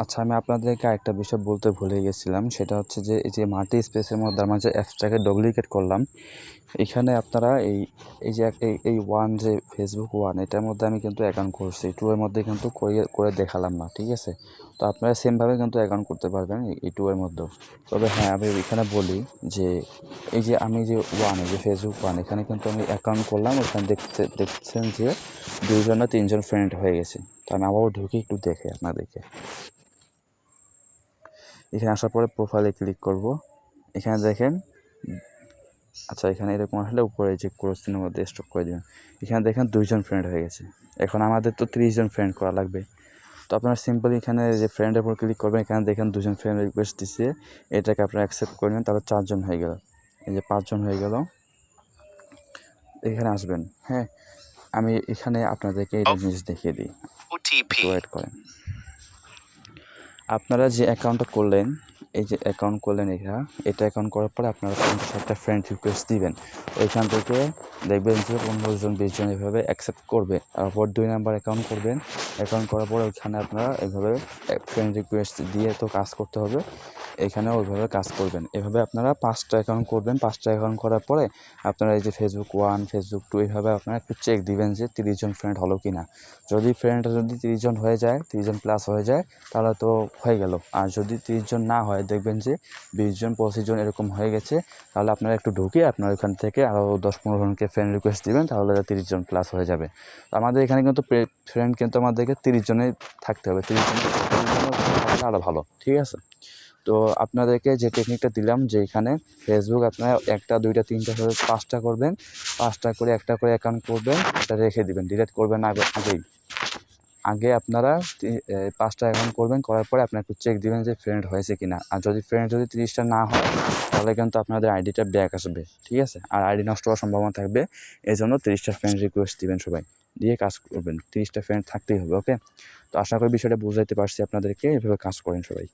আচ্ছা, আমি আপনাদেরকে একটা বিষয় বলতে ভুলে গেছিলাম, সেটা হচ্ছে যে এই যে মাল্টি স্পেসের মধ্যে আমরা যে অ্যাপসটাকে ডুপ্লিকেট করলাম, এখানে আপনারা এই যে এই ওয়ান যে ফেসবুক ওয়ান, এটার মধ্যে আমি কিন্তু অ্যাকাউন্ট করছি, টু এর মধ্যে কিন্তু করে দেখালাম না, ঠিক আছে? তো আপনারা সেমভাবে কিন্তু অ্যাকাউন্ট করতে পারবেন এই টু এর মধ্যেও। তবে হ্যাঁ, আমি এখানে বলি যে এই যে আমি যে ওয়ান, এই যে ফেসবুক ওয়ান, এখানে কিন্তু আমি অ্যাকাউন্ট করলাম, ওখানে দেখছেন যে 2জন না 3জন ফ্রেন্ড হয়ে গেছে। তো আমি আবারও ঢুকে একটু দেখে আপনাদেরকে। এখানে আসার পরে প্রোফাইলে ক্লিক করব। এখানে দেখেন, আচ্ছা এখানে এরকম আসলে উপরে যে ক্রস চিহ্নের মধ্যে স্টপ করে দিবেন। এখানে দেখেন 2জন ফ্রেন্ড হয়ে গেছে। এখন আমাদের তো 30 জন ফ্রেন্ড করা লাগবে। তো আপনারা সিম্পলি এখানে যে ফ্রেন্ডের উপর ক্লিক করবেন, এখানে দেখেন 2জন ফ্রেন্ড রিকোয়েস্ট দিচ্ছে, এটাকে আপনারা অ্যাকসেপ্ট করে নেন, তাহলে 4জন হয়ে গেল। এই যে 5জন হয়ে গেল। এখানে আসবেন, হ্যাঁ, আমি এখানে আপনাদেরকে এটা জিনিস দেখিয়ে দিই, একটু ওয়েট করেন। আপনারা যে অ্যাকাউন্টটা করলেন, এই যে অ্যাকাউন্ট করলেন, এটা অ্যাকাউন্ট করার পরে আপনারা 50-60টা ফ্রেন্ড রিকোয়েস্ট দিবেন। ওইখান থেকে দেখবেন যে 15জন 20জন এভাবে অ্যাকসেপ্ট করবে। তারপর 2 নাম্বার অ্যাকাউন্ট করবেন। অ্যাকাউন্ট করার পরে ওইখানে আপনারা এভাবে ফ্রেন্ড রিকোয়েস্ট দিয়ে তো কাজ করতে হবে, এখানে ওইভাবে কাজ করবেন। এভাবে আপনারা 5টা অ্যাকাউন্ট করবেন। 5টা অ্যাকাউন্ট করার পরে আপনারা এই যে ফেসবুক ওয়ান, ফেসবুক টু, এইভাবে আপনারা একটু চেক দিবেন যে 30 জন ফ্রেন্ড হলো কি না। যদি 30 জন হয়ে যায়, 30 জন প্লাস হয়ে যায়, তাহলে তো হয়ে গেল। আর যদি 30 জন না হয়, দেখবেন যে 20 জন 25 জন এরকম হয়ে গেছে, তাহলে আপনারা একটু ঢুকে আপনার ওখান থেকে আরও 10-15 জনকে ফ্রেন্ড রিকোয়েস্ট দিবেন, তাহলে 30 জন প্লাস হয়ে যাবে। তো আমাদের এখানে কিন্তু ফ্রেন্ড কিন্তু আমাদেরকে 30 জনেই থাকতে হবে। 30 জন থাকলে আরও ভালো, ঠিক আছে? তো আপনাদেরকে যে টেকনিকটা দিলাম, যে এখানে ফেসবুক আপনারা 1টা 2টা 3টা 5টা করবেন, 5টা করে একটা করে অ্যাকাউন্ট করবেন, এটা রেখে দিবেন, ডিলিট করবেন আগে আপনারা 5টা অ্যাকাউন্ট করবেন, করার পরে আপনারা একটু চেক দিবেন যে ফ্রেন্ড হয়েছে কিনা। আর যদি ফ্রেন্ড 30টা না হয়, তাহলে কিন্তু আপনাদের আইডিটা ব্যাক আসবে, ঠিক আছে? আর আইডি নষ্ট হওয়ার সম্ভাবনা থাকবে। এই জন্য 30টা ফ্রেন্ড রিকোয়েস্ট দিবেন সবাই, দিয়ে কাজ করবেন। 30টা ফ্রেন্ড থাকতেই হবে, ওকে? তো আশা করি বিষয়টা বুঝাইতে পারছি আপনাদেরকে, এভাবে কাজ করেন সবাই।